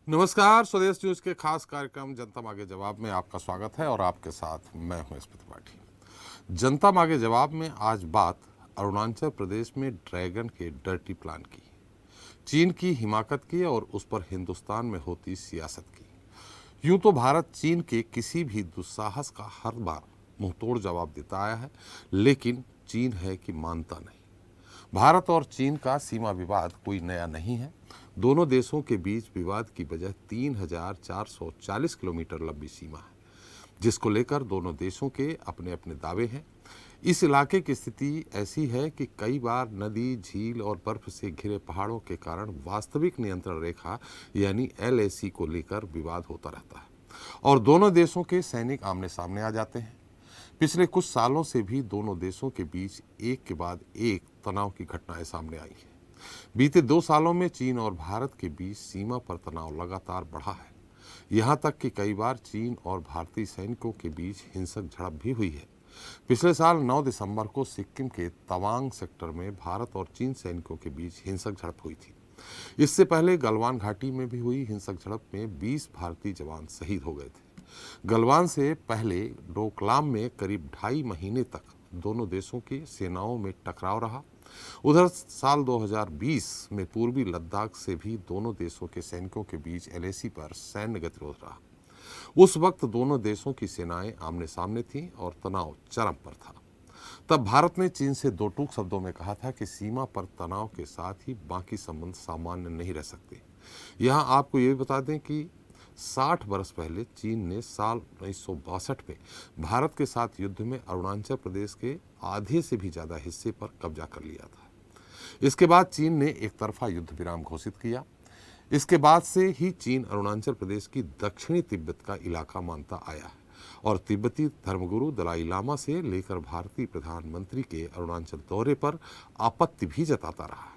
नमस्कार, स्वदेश न्यूज के खास कार्यक्रम जनता मांगे जवाब में आपका स्वागत है और आपके साथ मैं हूं स्मित त्रिपाठी। जनता मांगे जवाब में आज बात अरुणाचल प्रदेश में ड्रैगन के डर्टी प्लान की, चीन की हिमाकत की और उस पर हिंदुस्तान में होती सियासत की। यूं तो भारत चीन के किसी भी दुस्साहस का हर बार मुंहतोड़ जवाब देता आया है, लेकिन चीन है कि मानता नहीं। भारत और चीन का सीमा विवाद कोई नया नहीं है। दोनों देशों के बीच विवाद की वजह 3,440 किलोमीटर लंबी सीमा है, जिसको लेकर दोनों देशों के अपने अपने दावे हैं। इस इलाके की स्थिति ऐसी है कि कई बार नदी, झील और बर्फ से घिरे पहाड़ों के कारण वास्तविक नियंत्रण रेखा यानी LAC को लेकर विवाद होता रहता है और दोनों देशों के सैनिक आमने सामने आ जाते हैं। पिछले कुछ सालों से भी दोनों देशों के बीच एक के बाद एक तनाव की घटनाएं सामने आई हैं। बीते 2 सालों में चीन और भारत के बीच सीमा पर तनाव लगातार बढ़ा है। यहाँ तक कि कई बार चीन और भारतीय सैनिकों के बीच हिंसक झड़प भी हुई है। पिछले साल 9 दिसंबर को सिक्किम के तवांग सेक्टर में भारत और चीन सैनिकों के बीच हिंसक झड़प हुई थी। इससे पहले गलवान घाटी में भी हुई हिंसक झड़प में 20 भारतीय जवान शहीद हो गए थे। गलवान से पहले डोकलाम में करीब 2.5 महीने तक दोनों देशों की सेनाओं में टकराव रहा। उधर साल 2020 में पूर्वी लद्दाख से भी दोनों देशों के सैनिकों के बीच LAC पर सैन्य गतिरोध रहा। उस वक्त दोनों देशों की सेनाएं आमने सामने थीं और तनाव चरम पर था। तब भारत ने चीन से दो टूक शब्दों में कहा था कि सीमा पर तनाव के साथ ही बाकी संबंध सामान्य नहीं रह सकते। यहाँ आपको ये भी बता दें कि 60 वर्ष पहले चीन ने साल 1962 में भारत के साथ युद्ध में अरुणाचल प्रदेश के आधे से भी ज्यादा हिस्से पर कब्जा कर लिया था। इसके बाद चीन ने एक तरफा युद्ध विराम घोषित किया। इसके बाद से ही चीन अरुणाचल प्रदेश की दक्षिणी तिब्बत का इलाका मानता आया है और तिब्बती धर्मगुरु दलाई लामा से लेकर भारतीय प्रधानमंत्री के अरुणाचल दौरे पर आपत्ति भी जताता रहा है।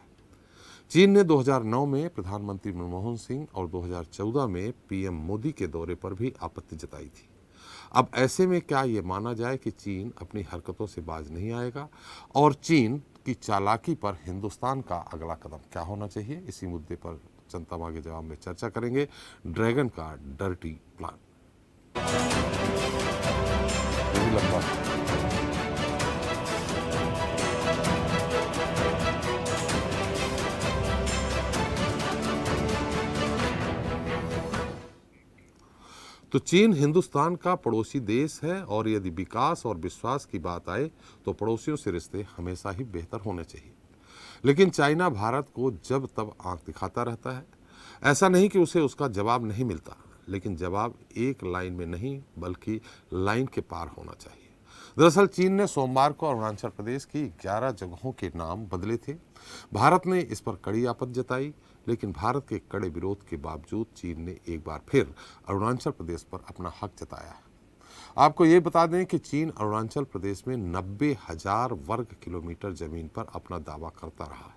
चीन ने 2009 में प्रधानमंत्री मनमोहन सिंह और 2014 में PM मोदी के दौरे पर भी आपत्ति जताई थी। अब ऐसे में क्या ये माना जाए कि चीन अपनी हरकतों से बाज नहीं आएगा और चीन की चालाकी पर हिंदुस्तान का अगला कदम क्या होना चाहिए? इसी मुद्दे पर जनता मांगे जवाब में चर्चा करेंगे। ड्रैगन का डर्टी प्लान, ये भी लंबा है। तो चीन हिंदुस्तान का पड़ोसी देश है और यदि विकास और विश्वास की बात आए तो पड़ोसियों से रिश्ते हमेशा ही बेहतर होने चाहिए। लेकिन चाइना भारत को जब तब आंख दिखाता रहता है। ऐसा नहीं कि उसे उसका जवाब नहीं मिलता, लेकिन जवाब एक लाइन में नहीं बल्कि लाइन के पार होना चाहिए। दरअसल चीन ने सोमवार को अरुणाचल प्रदेश की 11 जगहों के नाम बदले थे। भारत ने इस पर कड़ी आपत्ति जताई, लेकिन भारत के कड़े विरोध के बावजूद चीन ने एक बार फिर अरुणाचल प्रदेश पर अपना हक जताया है। आपको ये बता दें कि चीन अरुणाचल प्रदेश में 90,000 वर्ग किलोमीटर जमीन पर अपना दावा करता रहा है,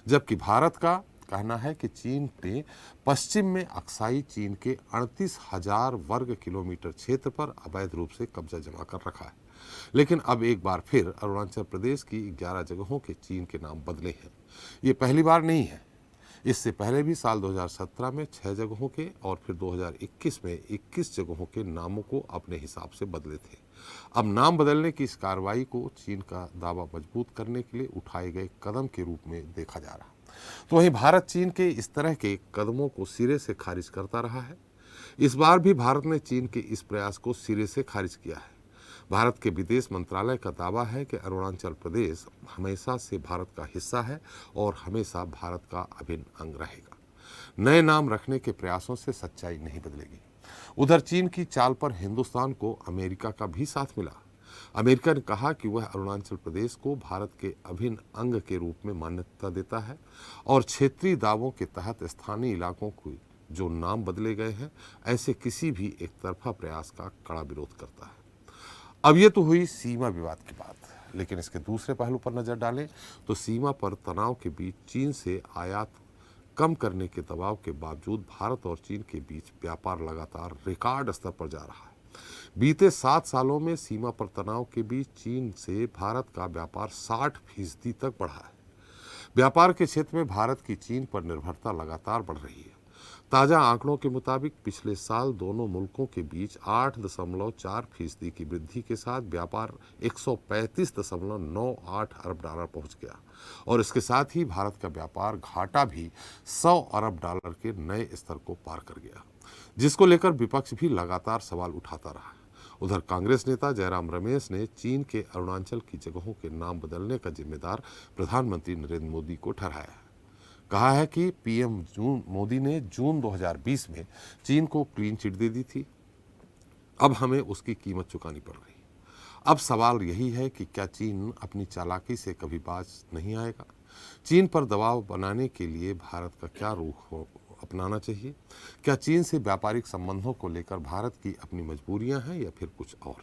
जबकि भारत का कहना है कि चीन ने पश्चिम में अक्साई चीन के 38,000 वर्ग किलोमीटर क्षेत्र पर अवैध रूप से कब्जा जमा कर रखा है। लेकिन अब एक बार फिर अरुणाचल प्रदेश की 11 जगहों के चीन के नाम बदले हैं। ये पहली बार नहीं है। इससे पहले भी साल 2017 में 6 जगहों के और फिर 2021 में 21 जगहों के नामों को अपने हिसाब से बदले थे। अब नाम बदलने की इस कार्रवाई को चीन का दावा मजबूत करने के लिए उठाए गए कदम के रूप में देखा जा रहा है। तो वहीं भारत चीन के इस तरह के कदमों को सिरे से खारिज करता रहा है। इस बार भी भारत ने चीन के इस प्रयास को सिरे से खारिज किया है। भारत के विदेश मंत्रालय का दावा है कि अरुणाचल प्रदेश हमेशा से भारत का हिस्सा है और हमेशा भारत का अभिन्न अंग रहेगा। नए नाम रखने के प्रयासों से सच्चाई नहीं बदलेगी। उधर चीन की चाल पर हिंदुस्तान को अमेरिका का भी साथ मिला। अमेरिका ने कहा कि वह अरुणाचल प्रदेश को भारत के अभिन्न अंग के रूप में मान्यता देता है और क्षेत्रीय दावों के तहत स्थानीय इलाकों को जो नाम बदले गए हैं, ऐसे किसी भी एक तरफा प्रयास का कड़ा विरोध करता है। अब ये तो हुई सीमा विवाद की बात, लेकिन इसके दूसरे पहलू पर नजर डालें तो सीमा पर तनाव के बीच चीन से आयात कम करने के दबाव के बावजूद भारत और चीन के बीच व्यापार लगातार रिकॉर्ड स्तर पर जा रहा है। बीते 7 सालों में सीमा पर तनाव के बीच चीन से भारत का व्यापार 60% तक बढ़ा है। व्यापार के क्षेत्र में भारत की चीन पर निर्भरता लगातार बढ़ रही है। ताज़ा आंकड़ों के मुताबिक पिछले साल दोनों मुल्कों के बीच 8.4% की वृद्धि के साथ व्यापार 135.98 अरब डॉलर पहुंच गया और इसके साथ ही भारत का व्यापार घाटा भी 100 अरब डॉलर के नए स्तर को पार कर गया, जिसको लेकर विपक्ष भी लगातार सवाल उठाता रहा। उधर कांग्रेस नेता जयराम रमेश ने चीन के अरुणाचल की जगहों के नाम बदलने का जिम्मेदार प्रधानमंत्री नरेंद्र मोदी को ठहराया है। कहा है कि पीएम मोदी ने जून 2020 में चीन को क्लीन चिट दे दी थी, अब हमें उसकी कीमत चुकानी पड़ रही। अब सवाल यही है कि क्या चीन अपनी चालाकी से कभी बाज नहीं आएगा? चीन पर दबाव बनाने के लिए भारत का क्या रुख अपनाना चाहिए? क्या चीन से व्यापारिक संबंधों को लेकर भारत की अपनी मजबूरियां हैं या फिर कुछ और?